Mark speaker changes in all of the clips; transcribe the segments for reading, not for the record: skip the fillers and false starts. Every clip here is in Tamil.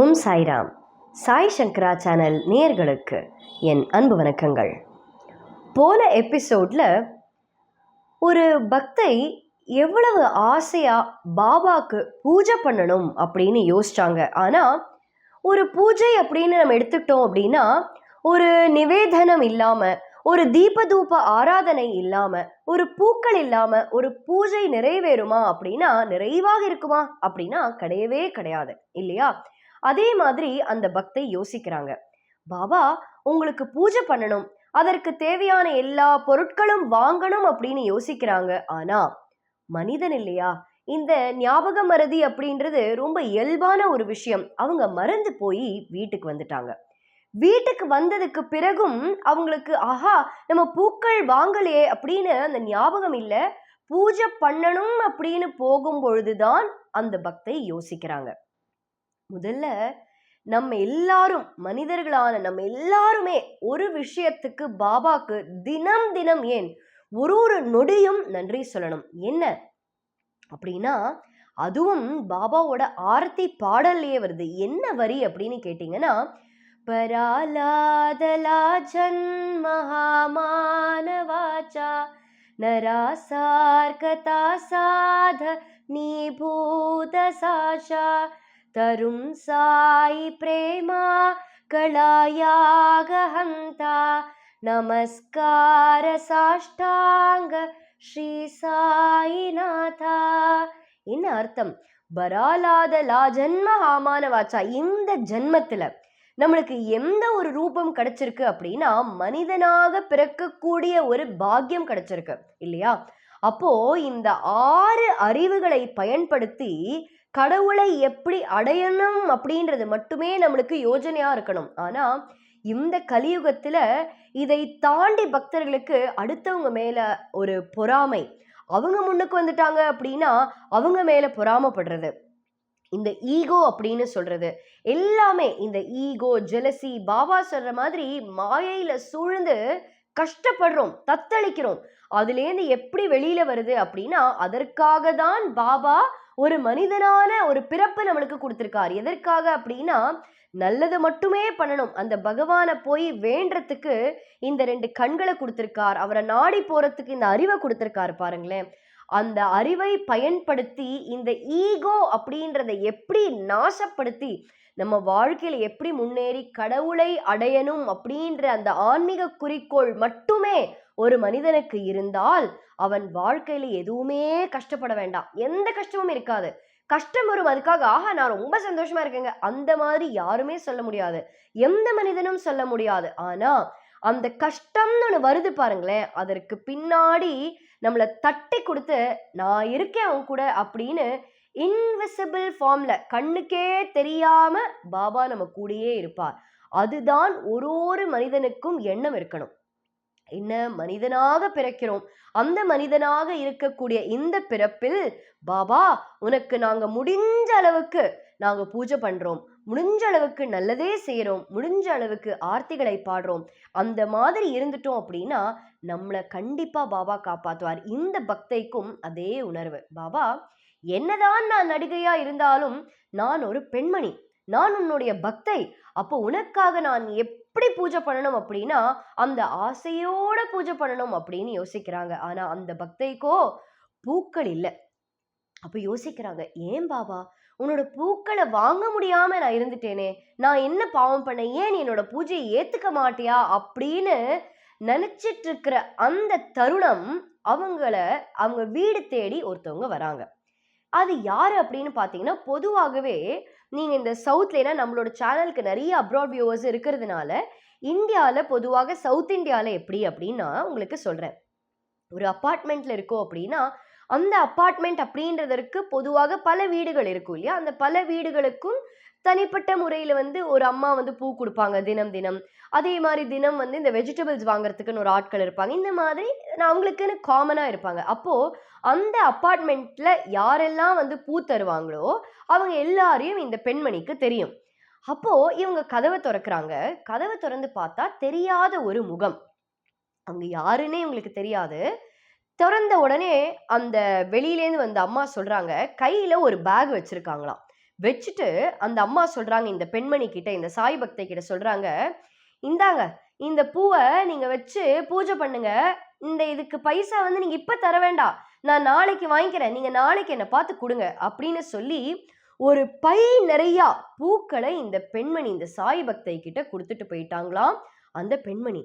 Speaker 1: ஓம் சாய்ராம். சாய் சங்கரா சேனல் நேயர்களுக்கு என் அன்பு வணக்கங்கள். போன எபிசோட்ல ஒரு பக்தை எவ்வளவு ஆசையா பாபாக்கு பூஜை பண்ணணும் அப்படின்னு யோசிச்சாங்க. ஆனா ஒரு பூஜை அப்படின்னு நம்ம எடுத்துக்கிட்டோம் அப்படின்னா ஒரு நிவேதனம் இல்லாம, ஒரு தீபதூப ஆராதனை இல்லாம, ஒரு பூக்கள் இல்லாம ஒரு பூஜை நிறைவேறுமா அப்படின்னா, நிறைவாக இருக்குமா அப்படின்னா கிடையவே கிடையாது இல்லையா? அதே மாதிரி அந்த பக்தை யோசிக்கிறாங்க, பாபா உங்களுக்கு பூஜை பண்ணணும், அதற்கு தேவையான எல்லா பொருட்களும் வாங்கணும் அப்படின்னு யோசிக்கிறாங்க. ஆனா மனிதன் இல்லையா, இந்த ஞாபக மறதி அப்படின்றது ரொம்ப இயல்பான ஒரு விஷயம். அவங்க மறந்து போய் வீட்டுக்கு வந்துட்டாங்க. வீட்டுக்கு வந்ததுக்கு பிறகும் அவங்களுக்கு ஆஹா நம்ம பூக்கள் வாங்கலையே அப்படின்னு அந்த ஞாபகம் இல்லை. பூஜை பண்ணணும் அப்படின்னு போகும் பொழுதுதான் அந்த பக்தை யோசிக்கிறாங்க. முதல்ல நம்ம எல்லாரும் மனிதர்களான நம்ம எல்லாருமே ஒரு விஷயத்துக்கு பாபாக்கு தினம் தினம் ஏன் ஒரு நொடியும் நன்றி சொல்லணும். என்ன அப்படின்னா, அதுவும் பாபாவோட ஆரத்தி பாடல்லையே வருது. என்ன வரி அப்படின்னு கேட்டீங்கன்னா, பராலாதலா ஜன்மஹாமானவாச்சா நராசார்கதா சாத நீபூத சாஷா தரும் சாய் பிரேமா களாயாகஹந்தா நமஸ்கார சாஷ்டாங்க ஸ்ரீ சாயிநாதா. என்ன அர்த்தம்? பராலாத லா ஜன்ம ஆமான வாச்சா, இந்த ஜென்மத்துல நம்மளுக்கு எந்த ஒரு ரூபம் கிடைச்சிருக்கு அப்படின்னா மனிதனாக பிறக்கக்கூடிய ஒரு பாக்கியம் கிடைச்சிருக்கு இல்லையா? அப்போ இந்த 6 அறிவுகளை பயன்படுத்தி கடவுளை எப்படி அடையணும் அப்படின்றது மட்டுமே நம்மளுக்கு யோஜனையா இருக்கணும். ஆனா இந்த கலியுகத்துல இதை தாண்டி பக்தர்களுக்கு அடுத்தவங்க மேல ஒரு பொறாமை, அவங்க முன்னுக்கு வந்துட்டாங்க அப்படின்னா அவங்க மேல பொறாமப்படுறது, இந்த ஈகோ அப்படின்னு சொல்றது எல்லாமே, இந்த ஈகோ ஜெலசி, பாபா சொல்ற மாதிரி மாயையில சூழ்ந்து கஷ்டப்படுறோம், தத்தளிக்கிறோம். அதுலேருந்து எப்படி வெளியில வருது அப்படின்னா, அதற்காக தான் பாபா ஒரு மனிதனான ஒரு பிறப்பு நம்மளுக்கு கொடுத்திருக்காரு. எதற்காக அப்படின்னா நல்லது மட்டுமே பண்ணணும். அந்த பகவானை போய் வேண்டறதுக்கு இந்த 2 கண்களை கொடுத்திருக்கார். அவரை நாடி போறதுக்கு இந்த அறிவை கொடுத்திருக்காரு பாருங்களேன். அந்த அறிவை பயன்படுத்தி இந்த ஈகோ அப்படின்றத எப்படி நாசப்படுத்தி நம்ம வாழ்க்கையில எப்படி முன்னேறி கடவுளை அடையணும் அப்படின்ற அந்த ஆன்மீக குறிக்கோள் மட்டுமே ஒரு மனிதனுக்கு இருந்தால் அவன் வாழ்க்கையில எதுவுமே கஷ்டப்பட வேண்டாம். எந்த கஷ்டமும் இருக்காது. கஷ்டம் வரும், அதுக்காக ஆஹா நான் ரொம்ப சந்தோஷமா இருக்கேங்க அந்த மாதிரி யாருமே சொல்ல முடியாது, எந்த மனிதனும் சொல்ல முடியாது. ஆனா அந்த கஷ்டம்னு ஒண்ணு வருது பாருங்களேன், அதற்கு பின்னாடி நம்மளை தட்டி கொடுத்து நான் இருக்கேன் அவன் கூட அப்படின்னு இன்விசிபிள் ஃபார்ம்ல கண்ணுக்கே தெரியாம பாபா நம்ம கூடயே இருப்பார். அதுதான் ஒரு மனிதனுக்கும் எண்ணம் இருக்கணும். என்ன மனிதனாக பிறக்கிறோம், அந்த மனிதனாக இருக்கக்கூடிய இந்த பிறப்பில் பாபா உனக்கு நாங்க முடிஞ்ச அளவுக்கு நாங்க பூஜை பண்றோம், முடிஞ்ச அளவுக்கு நல்லதே செய்யறோம், முடிஞ்ச அளவுக்கு ஆர்த்திகளை பாடுறோம். அந்த மாதிரி இருந்துட்டோம் அப்படின்னா நம்மளை கண்டிப்பா பாபா காப்பாத்துவார். இந்த பக்தைக்கும் அதே உணர்வு. பாபா என்னதான் நான் நடிகையா இருந்தாலும் நான் ஒரு பெண்மணி, நான் உன்னுடைய பக்தை, அப்போ உனக்காக நான் எப்படி பூஜை பண்ணணும் அப்படின்னா அந்த ஆசையோட பூஜை பண்ணணும் அப்படின்னு யோசிக்கிறாங்க. ஆனா அந்த பக்தைக்கோ பூக்கள் இல்லை. அப்ப யோசிக்கிறாங்க, ஏன் பாபா உன்னோட பூக்களை வாங்க முடியாம நான் இருந்துட்டேனே, நான் என்ன பாவம் பண்ண, ஏன் நீ என்னோட பூஜையை ஏத்துக்க மாட்டியா அப்படின்னு நினைச்சிட்டு இருக்கிற அந்த தருணம் அவங்க வீடு தேடி ஒருத்தவங்க வராங்க. அது யாரு அப்படின்னு பாத்தீங்கன்னா, பொதுவாகவே நீங்க இந்த சவுத்ல நம்மளோட சேனலுக்கு நிறைய அப்ராட் வியூவர்ஸ் இருக்கிறதுனால இந்தியால பொதுவாக சவுத் இந்தியால எப்படி அப்படின்னா உங்களுக்கு சொல்றேன். ஒரு அப்பார்ட்மெண்ட்ல இருக்கோம் அப்படின்னா அந்த அப்பார்ட்மெண்ட் அப்படின்றதற்கு பொதுவாக பல வீடுகள் இருக்கும் இல்லையா? அந்த பல வீடுகளுக்கும் தனிப்பட்ட முறையில ஒரு அம்மா பூ கொடுப்பாங்க தினம் தினம். அதே மாதிரி தினம் இந்த வெஜிடபிள்ஸ் வாங்குறதுக்குன்னு ஒரு ஆட்கள் இருப்பாங்க. இந்த மாதிரி அவங்களுக்குன்னு காமனா இருப்பாங்க. அப்போ அந்த அப்பார்ட்மெண்ட்ல யாரெல்லாம் பூ தருவாங்களோ அவங்க எல்லாரையும் இந்த பெண்மணிக்கு தெரியும். அப்போ இவங்க கதவை திறக்கிறாங்க. கதவை திறந்து பார்த்தா தெரியாத ஒரு முகம், அவங்க யாருன்னே இவங்களுக்கு தெரியாது. திறந்த உடனே அந்த வெளியிலேருந்து வந்த அம்மா சொல்றாங்க, கையில ஒரு பேக் வச்சிருக்காங்களாம். வச்சுட்டு அந்த அம்மா சொல்றாங்க இந்த பெண்மணி கிட்ட, இந்த சாய் பக்தை கிட்ட சொல்றாங்க, இந்தாங்க இந்த பூவை நீங்க வச்சு பூஜை பண்ணுங்க. இதுக்கு பைசா வந்து நீங்க இப்ப தர வேண்டாம், நான் நாளைக்கு வாங்கிக்கிறேன், நீங்க நாளைக்கு என்னை பார்த்து கொடுங்க அப்படின்னு சொல்லி ஒரு பை நிறையா பூக்களை இந்த பெண்மணி இந்த சாய் பக்தை கிட்ட கொடுத்துட்டு போயிட்டாங்களாம் அந்த பெண்மணி.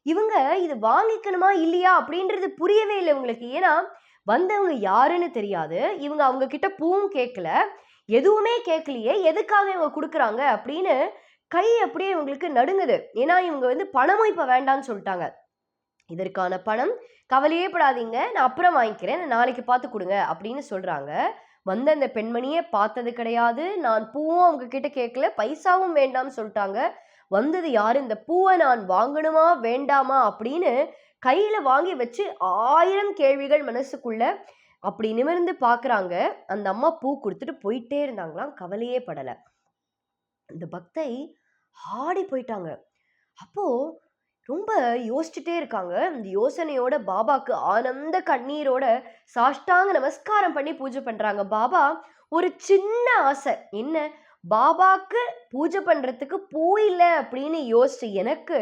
Speaker 1: இவங்க இது வாங்கிக்கணுமா இல்லையா அப்படின்றது புரியவே இல்லை இவங்களுக்கு. ஏன்னா வந்தவங்க யாருன்னு தெரியாது, இவங்க அவங்க கிட்ட பூவும் கேட்கல, எதுவுமே கேட்கலையே, எதுக்காக இவங்க கொடுக்குறாங்க அப்படின்னு கை அப்படியே இவங்களுக்கு நடுங்குது. ஏன்னா இவங்க வந்து பணமும் இப்ப வேண்டான்னு சொல்லிட்டாங்க. இதற்கான பணம் கவலையே படாதீங்க, நான் அப்புறம் வாங்கிக்கிறேன், நாளைக்கு பார்த்து கொடுங்க அப்படின்னு சொல்றாங்க. வந்த அந்த பெண்மணியே பார்த்தது கிடையாது, நான் பூவும் அவங்க கிட்ட கேட்கல, பைசாவும் வேண்டாம்னு சொல்லிட்டாங்க. வந்தது யாரு, இந்த பூவை நான் வாங்கணுமா வேண்டாமா அப்படின்னு கையில வாங்கி வச்சு 1000 கேள்விகள் மனசுக்குள்ள. அப்படி நிமிர்ந்து பாக்குறாங்க. அந்த அம்மா பூ கொடுத்துட்டு போயிட்டே இருந்தாங்களாம், கவலையே படல. இந்த பக்தை ஆடி போயிட்டாங்க. அப்போ ரொம்ப யோசிச்சுட்டே இருக்காங்க. இந்த யோசனையோட பாபாக்கு ஆனந்த கண்ணீரோட சாஷ்டாங்க நமஸ்காரம் பண்ணி பூஜை பண்றாங்க. பாபா ஒரு சின்ன ஆசை, என்ன, பாபாக்கு பூஜை பண்றதுக்கு பூ இல்ல அப்படின்னு யோசிச்சு எனக்கு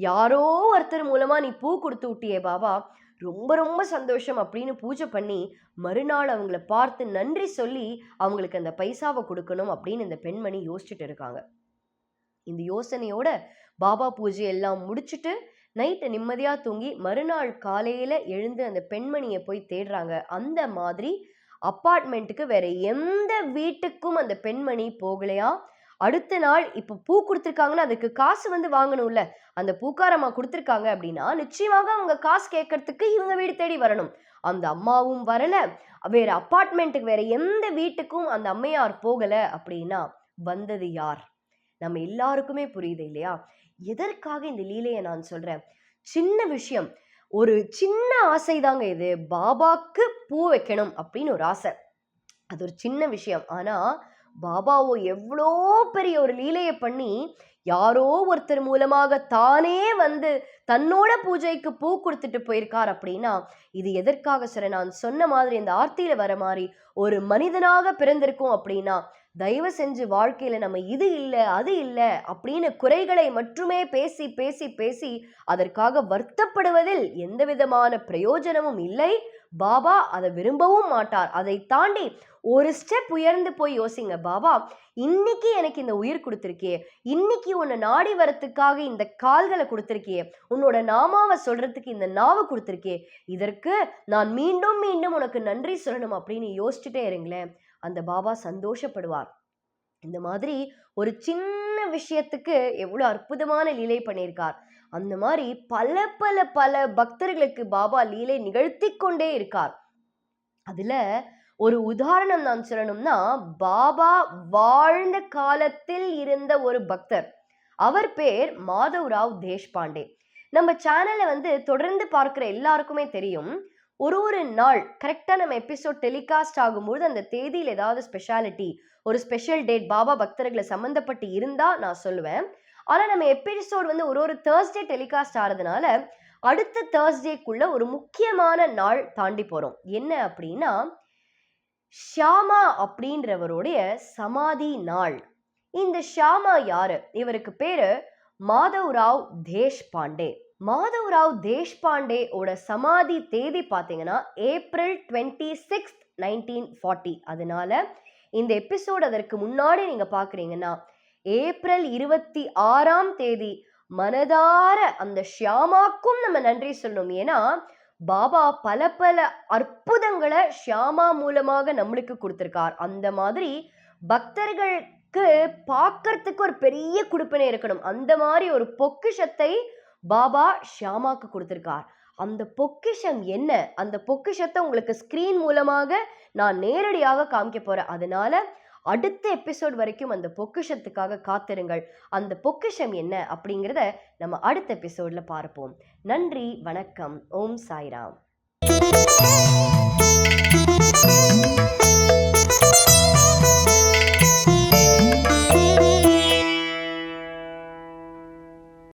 Speaker 1: யாரோ ஒருத்தர் மூலமா நீ பூ கொடுத்து விட்டியே பாபா, ரொம்ப ரொம்ப சந்தோஷம் அப்படின்னு பூஜை பண்ணி மறுநாள் அவங்கள பார்த்து நன்றி சொல்லி அவங்களுக்கு அந்த பைசாவை கொடுக்கணும் அப்படின்னு இந்த பெண்மணி யோசிச்சுட்டு இருக்காங்க. இந்த யோசனையோட பாபா பூஜை எல்லாம் முடிச்சுட்டு நைட்டு நிம்மதியா தூங்கி மறுநாள் காலையில எழுந்து அந்த பெண்மணியை போய் தேடுறாங்க. அந்த மாதிரி அப்பார்ட்மெண்ட்டுக்கு வேற எந்த வீட்டுக்கும் அந்த பெண்மணி போகலையா. அடுத்த நாள் இப்ப பூ கொடுத்துருக்காங்கன்னா அதுக்கு காசு வந்து வாங்கணும்ல, அந்த பூக்காரம்மா கொடுத்துருக்காங்க அப்படின்னா நிச்சயமாக அவங்க காசு கேட்கறதுக்கு இவங்க வீடு தேடி வரணும். அந்த அம்மாவும் வரல, வேற அப்பார்ட்மெண்ட்டுக்கு வேற எந்த வீட்டுக்கும் அந்த அம்மையார் போகல. அப்படின்னா வந்தது யார்? நம்ம எல்லாருக்குமே புரியுது இல்லையா எதற்காக இந்த லீலையை நான் சொல்றேன். சின்ன விஷயம், ஒரு சின்ன ஆசை தாங்க இது. பாபாக்கு பூ வைக்கணும் அப்படின்னு ஒரு ஆசை, அது ஒரு சின்ன விஷயம். ஆனா பாபாவோ எவ்வளோ பெரிய ஒரு லீலையை பண்ணி யாரோ ஒருத்தர் மூலமாக தானே வந்து தன்னோட பூஜைக்கு பூ கொடுத்துட்டு போயிருக்கார். அப்படின்னா இது எதற்காக சொல்ற, நான் சொன்ன மாதிரி இந்த ஆர்த்தியில வர மாதிரி ஒரு மனிதனாக பிறந்திருக்கும். அப்படின்னா தயவு செஞ்சு வாழ்க்கையில நம்ம இது இல்லை அது இல்லை அப்படின்னு குறைகளை மட்டுமே பேசி பேசி பேசி அதற்காக வருத்தப்படுவதில் எந்த விதமான பிரயோஜனமும் இல்லை. பாபா அதை விரும்பவும் மாட்டார். அதை தாண்டி ஒரு ஸ்டெப் உயர்ந்து போய் யோசிங்க, பாபா இன்னைக்கு எனக்கு இந்த உயிர் கொடுத்துருக்கியே, இன்னைக்கு உன்னை நாடி வரத்துக்காக இந்த கால்களை கொடுத்துருக்கியே, உன்னோட நாமாவை சொல்றதுக்கு இந்த நாவை கொடுத்துருக்கியே, இதற்கு நான் மீண்டும் மீண்டும் உனக்கு நன்றி சொல்லணும் அப்படின்னு யோசிச்சுட்டே இருங்களேன். அந்த பாபா சந்தோஷப்படுவார். இந்த மாதிரி ஒரு சின்ன விஷயத்துக்கு எவ்வளவு அற்புதமான லீலை பண்ணியிருக்கார். அந்த மாதிரி பல பல பல பக்தர்களுக்கு பாபா லீலை நிகழ்த்தி கொண்டே இருக்கார். அதுல ஒரு உதாரணம் நான் சொல்லணும்னா, பாபா வாழ்ந்த காலத்தில் இருந்த ஒரு பக்தர், அவர் பேர் மாதவ்ராவ் தேஷ்பாண்டே. நம்ம சேனலை வந்து தொடர்ந்து பார்க்கிற எல்லாருக்குமே தெரியும், ஒரு நாள் கரெக்டா நம்ம எபிசோட் டெலிகாஸ்ட் ஆகும்போது அந்த தேதியில் ஏதாவது ஸ்பெஷாலிட்டி, ஒரு ஸ்பெஷல் டேட் பாபா பக்தர்களை சம்பந்தப்பட்டு இருந்தா நான் சொல்லுவேன். ஆனா நம்ம எபிசோட் வந்து ஒரு தேர்ஸ்டே டெலிகாஸ்ட் ஆறதுனால அடுத்த தேர்ஸ்டேக்குள்ள ஒரு முக்கியமான நாள் தாண்டி போறோம். என்ன அப்படின்னா ஷியாமா அப்படின்றவருடைய சமாதி நாள். இந்த ஷியாமா யாரு? இவருக்கு பேரு மாதவ்ராவ் தேஷ்பாண்டே. மாதவ்ராவ் தேஷ்பாண்டே ஓட சமாதி தேதி பார்த்தீங்கன்னா April 26, 1940. அதனால இந்த எபிசோட் அதற்கு முன்னாடி நீங்க பாக்குறீங்கன்னா April 26 மனதார அந்த ஷியாமாக்கும் நம்ம நன்றி சொல்லணும். ஏன்னா பாபா பல பல அற்புதங்களை ஷியாமா மூலமாக நம்மளுக்கு கொடுத்திருக்கார். அந்த மாதிரி பக்தர்களுக்கு பார்க்கறதுக்கு ஒரு பெரிய குடுப்பனை இருக்கணும், அந்த மாதிரி ஒரு பொக்கிஷத்தை பாபா ஷியாமாக்கு கொடுத்திருக்கார். அந்த பொக்கிஷம் என்ன? அந்த பொக்கிஷத்தை உங்களுக்கு ஸ்கிரீன் மூலமாக நான் நேரடியாக காமிக்க போறேன். அதனால அடுத்த எபிசோட் வரைக்கும் அந்த பொக்கிஷத்துக்காக காத்திருங்கள். அந்த பொக்கிஷம் என்ன அப்படிங்கிறத நம்ம அடுத்த எபிசோட்ல பார்ப்போம். நன்றி, வணக்கம், ஓம் சாய்ராம்.